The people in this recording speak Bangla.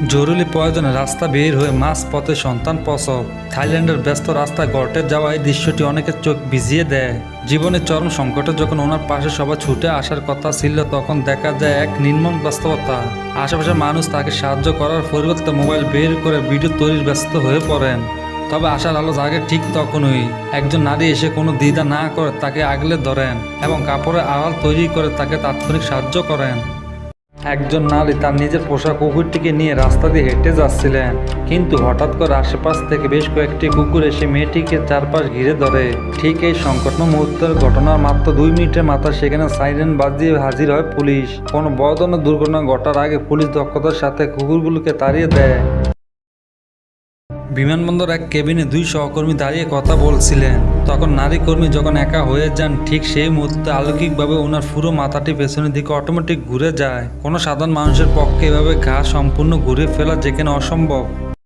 জরুরি প্রয়োজনে রাস্তা বের হয়ে মাঝ পথে সন্তান প্রসব। থাইল্যান্ডের ব্যস্ত রাস্তায় ঘটে যাওয়া এই দৃশ্যটি অনেকের চোখ ভিজিয়ে দেয়। জীবনের চরম সংকটে যখন ওনার পাশে সবাই ছুটে আসার কথা ছিল, তখন দেখা যায় এক নির্মম বাস্তবতা। আশেপাশের মানুষ তাকে সাহায্য করার পরিবর্তে মোবাইল বের করে ভিডিও তৈরির ব্যস্ত হয়ে পড়েন। তবে আশার আলো জাগে ঠিক তখনই, একজন নারী এসে কোনো দ্বিধা না করে তাকে আগলে ধরেন এবং কাপড়ের আড়াল তৈরি করে তাকে তাৎক্ষণিক সাহায্য করেন। একজন নারী তার নিজের পোষা কুকুরটিকে নিয়ে রাস্তা দিয়ে হেঁটে যাচ্ছিলেন, কিন্তু হঠাৎ করে আশেপাশ থেকে বেশ কয়েকটি কুকুর এসে মেয়েটিকে চারপাশ ঘিরে ধরে। ঠিক এই সংকটময় মুহূর্তের ঘটনার মাত্র 2 মিনিটের মাথায় সেখানে সাইরেন বাজিয়ে হাজির হয় পুলিশ। কোনো বড় ধরনের দুর্ঘটনা ঘটার আগে পুলিশ দক্ষতার সাথে কুকুরগুলোকে তাড়িয়ে দেয়। বিমানবন্দর এক কেবিনে 2 সহকর্মী দাঁড়িয়ে কথা বলছিলেন। তখন নারী কর্মী যখন একা হয়ে যান, ঠিক সেই মুহূর্তে অলৌকিকভাবে ওনার পুরো মাথাটি পেছনের দিকে অটোমেটিক ঘুরে যায়। কোনো সাধারণ মানুষের পক্ষে এভাবে ঘা সম্পূর্ণ ঘুরে ফেলা যেখানে অসম্ভব,